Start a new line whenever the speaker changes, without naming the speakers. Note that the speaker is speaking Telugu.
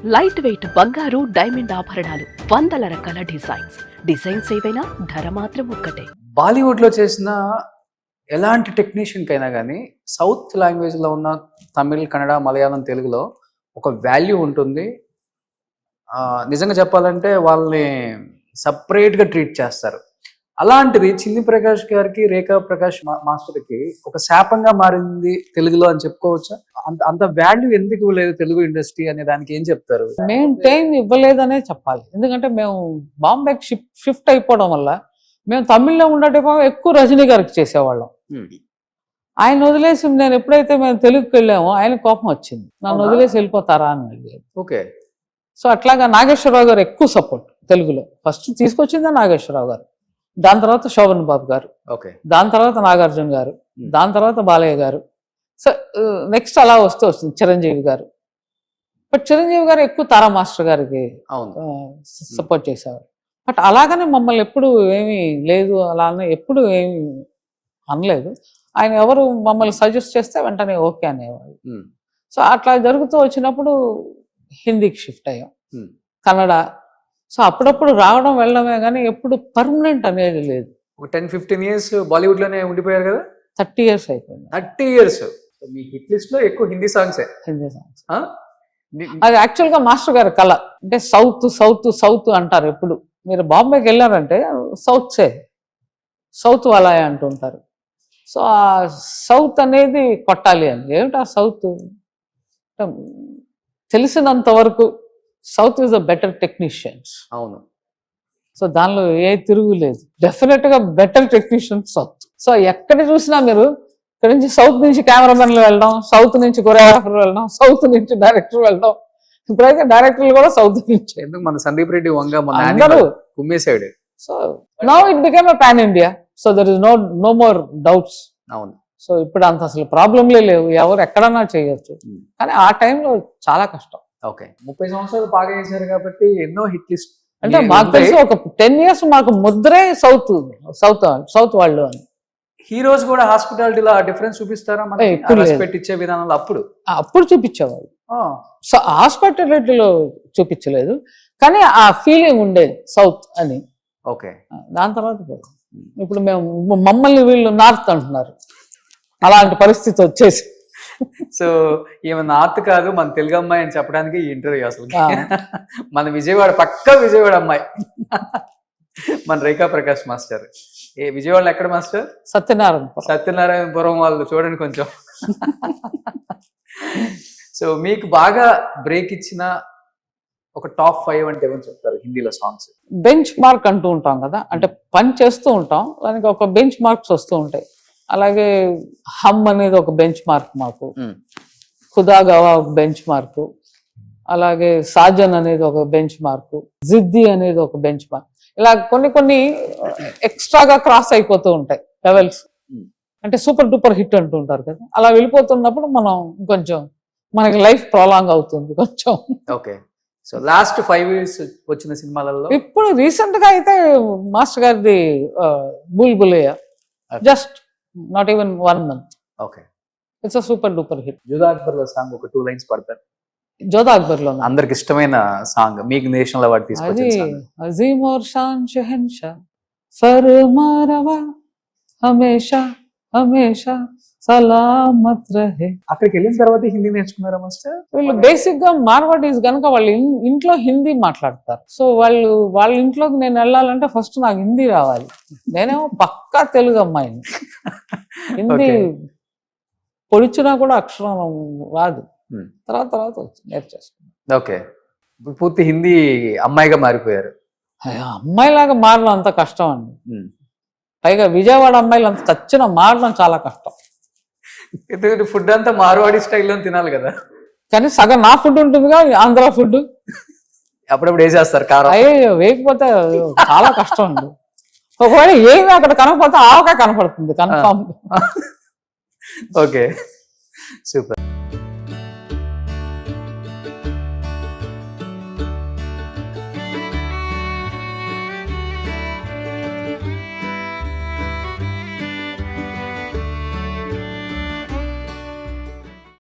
లైట్ వెయిట్ బంగారు డైమండ్ ఆభరణాలు, వందల రకాల డిజైన్స్ ఏవైనా ధర మాత్రం ఒక్కటే.
బాలీవుడ్ లో చేసిన ఎలాంటి టెక్నీషియన్ కైనా కానీ సౌత్ లాంగ్వేజ్ లో ఉన్న తమిళ్, కన్నడ, మలయాళం, తెలుగులో ఒక వాల్యూ ఉంటుంది. నిజంగా చెప్పాలంటే వాళ్ళని సపరేట్ గా ట్రీట్ చేస్తారు. అలాంటిది చిన్ని ప్రకాష్ గారికి, రేఖా ప్రకాష్ మాస్టర్కి ఒక శాపంగా మారింది తెలుగులో అని చెప్పుకోవచ్చా? అంత వాల్యూ ఎందుకు ఇవ్వలేదు తెలుగు ఇండస్ట్రీ అనే దానికి ఏం చెప్తారు?
మేము టైం ఇవ్వలేదనే చెప్పాలి. ఎందుకంటే మేము బాంబేకి షిఫ్ట్ అయిపోవడం వల్ల మేము తమిళ్లో ఉండేటప్పుడు ఎక్కువ రజనీ గారికి చేసేవాళ్ళం. ఆయన వదిలేసి నేను ఎప్పుడైతే మేము తెలుగుకి వెళ్ళామో ఆయన కోపం వచ్చింది, నన్ను వదిలేసి వెళ్ళిపోతారా అని అడిగారు.
ఓకే.
సో అట్లాగా నాగేశ్వరరావు గారు ఎక్కువ సపోర్ట్ తెలుగులో. ఫస్ట్ తీసుకొచ్చిందే నాగేశ్వరరావు గారు, దాని తర్వాత శోభన్ బాబు గారు, దాని తర్వాత నాగార్జున గారు, దాని తర్వాత బాలయ్య గారు. సో నెక్స్ట్ అలా వస్తుంది చిరంజీవి గారు. బట్ చిరంజీవి గారు ఎక్కువ తారా మాస్టర్ గారికి సపోర్ట్ చేసేవారు. బట్ అలాగనే మమ్మల్ని ఎప్పుడు ఏమీ లేదు అలా ఎప్పుడు ఏమి అనలేదు. ఆయన ఎవరు మమ్మల్ని సజెస్ట్ చేస్తే వెంటనే ఓకే అనేవాళ్ళు. సో అట్లా జరుగుతూ వచ్చినప్పుడు హిందీకి షిఫ్ట్ అయ్యాం, కన్నడ. సో అప్పుడప్పుడు రావడం వెళ్ళడమే కానీ ఎప్పుడు పర్మనెంట్ అనేది లేదు.
ఒక 10-15 years బాలీవుడ్ లోనే ఉండిపోయారు కదా?
30 years అయిపోయింది.
30 years మీ హిట్ లిస్ట్ లో ఎక్కువ హిందీ సాంగ్స్.
అది యాక్చువల్గా మాస్టర్ గారి కళ. అంటే సౌత్ సౌత్ సౌత్ అంటారు ఎప్పుడు. మీరు బాంబేకి వెళ్ళారంటే సౌత్ వాళ్ళే అంటుంటారు. సో ఆ సౌత్ అనేది కొట్టాలి అని. ఏమిటి ఆ సౌత్? తెలిసినంత వరకు south is the better technicians.
అవును.
సో దానిలో ఏ తిరుగు లేదు. డెఫినెట్ గా బెటర్ టెక్నీషియన్ సౌత్. సో ఎక్కడ చూసినా మీరు ఇక్కడ నుంచి సౌత్ నుంచి కెమెరామెన్లు వెళ్ళడం, సౌత్ నుంచి కొరియోగ్రాఫర్ వెళ్ళడం, సౌత్ నుంచి డైరెక్టర్ వెళ్ళడం. ఇప్పుడైతే డైరెక్టర్లు కూడా సౌత్ నుంచి.
ఎందుకు మన సందీప్ రెడ్డి వంగ
అందరూ
కుమ్మేసాడు.
So now it became a pan India. So there is no more doubts.
అవును.
సో ఇప్పుడు అంత అసలు ప్రాబ్లంలే లేవు, ఎవరు ఎక్కడన్నా చేయొచ్చు. కానీ ఆ టైంలో చాలా కష్టం.
ఓకే. 30 సంవత్సరాలు బాగా చేశారు కాబట్టి ఎన్నో హిట్ లిస్ట్.
అంటే మాకు తెలిసి ఒక 10 years మాకు ముద్రే సౌత్ వాళ్ళు అని.
హీరోస్ కూడా హాస్పిటాలిటీలో డిఫరెన్స్ చూపిస్తారా? రెస్పెక్ట్ ఇచ్చే విధానంలో
అప్పుడు చూపించేవాళ్ళు. సో హాస్పిటాలిటీలో చూపించలేదు, కానీ ఆ ఫీలింగ్ ఉండేది సౌత్ అని.
ఓకే.
దాని తర్వాత ఇప్పుడు మేము మమ్మల్ని వీళ్ళు నార్త్ అంటున్నారు. అలాంటి పరిస్థితి వచ్చేసి.
సో ఈమె నార్త్ కాదు, మన తెలుగు అమ్మాయి అని చెప్పడానికి ఈ ఇంటర్వ్యూ అసలు. మన విజయవాడ, పక్కా విజయవాడ అమ్మాయి మన రేఖా ప్రకాష్ మాస్టర్. విజయవాడలో ఎక్కడ మాస్టర్? సత్యనారాయణపురం వాళ్ళు చూడండి కొంచెం. సో మీకు బాగా బ్రేక్ ఇచ్చిన ఒక టాప్ 5 అంటే ఏమని చెప్తారు హిందీలో సాంగ్స్?
బెంచ్ మార్క్ అంటూ ఉంటాం కదా, అంటే పని చేస్తూ ఉంటాం, దానికి ఒక బెంచ్ మార్క్స్ వస్తూ ఉంటాయి. అలాగే హమ్ అనేది ఒక బెంచ్ మార్క్ మాకు, ఖుదా గవా ఒక బెంచ్ మార్కు, అలాగే సాజన్ అనేది ఒక బెంచ్ మార్కు, జిద్ది అనేది ఒక బెంచ్ మార్క్. ఇలా కొన్ని ఎక్స్ట్రాగా క్రాస్ అయిపోతూ ఉంటాయి లెవెల్స్. అంటే సూపర్ డూపర్ హిట్ అంటూ ఉంటారు కదా, అలా వెళ్ళిపోతున్నప్పుడు మనం కొంచెం మనకి లైఫ్ ప్రొలాంగ్ అవుతుంది కొంచెం.
ఓకే. సో లాస్ట్ 5 years వచ్చిన సినిమాలలో
ఇప్పుడు రీసెంట్ గా అయితే మాస్టర్ గారిది బుల్ బులయ్య, just not even 1 month.
Okay.
It's a super duper hit.
Jodha Akbar లో సాంగ్ ఒక 2 lines పడతారు.
జోధా అక్బర్ లో
అందరికి ఇష్టమైన సాంగ్, మీకు నేషనల్ అవార్డు తీసుకొచ్చిన
అజీమ్ और शान शहंशाह फरमा रवा हमेशा हमेशा సలామత్ రహే.
అక్కడికి వెళ్ళిన తర్వాత హిందీ నేర్చుకున్నారా మాస్టర్?
వీళ్ళు బేసిక్ గా మార్వాడీస్ కనుక వాళ్ళు ఇంట్లో హిందీ మాట్లాడతారు. సో వాళ్ళ ఇంట్లోకి నేను వెళ్ళాలంటే ఫస్ట్ నాకు హిందీ రావాలి. నేనేమో పక్కా తెలుగు అమ్మాయిని, హిందీ పొడిచినా కూడా అక్షరం రాదు. తర్వాత నేర్చేసుకున్నాను.
ఓకే. పూర్తి హిందీ అమ్మాయిగా మారిపోయారు.
అమ్మాయిలాగా మారడం అంత కష్టం అండి. పైగా విజయవాడ అమ్మాయిలు అంత చచ్చిన మారడం చాలా కష్టం.
ఎందుకంటే ఫుడ్ అంతా మార్వాడి స్టైల్లో తినాలి కదా.
కానీ సగం నా ఫుడ్ ఉంటుందిగా, ఆంధ్ర ఫుడ్.
అప్పుడప్పుడు వేసేస్తారు కారం.
అయ్యో వేయకపోతే చాలా కష్టం అండి. ఒకవేళ ఏమి అక్కడ కనపడితే ఆవకాయ కనపడుతుంది కన్ఫామ్.
Okay, super.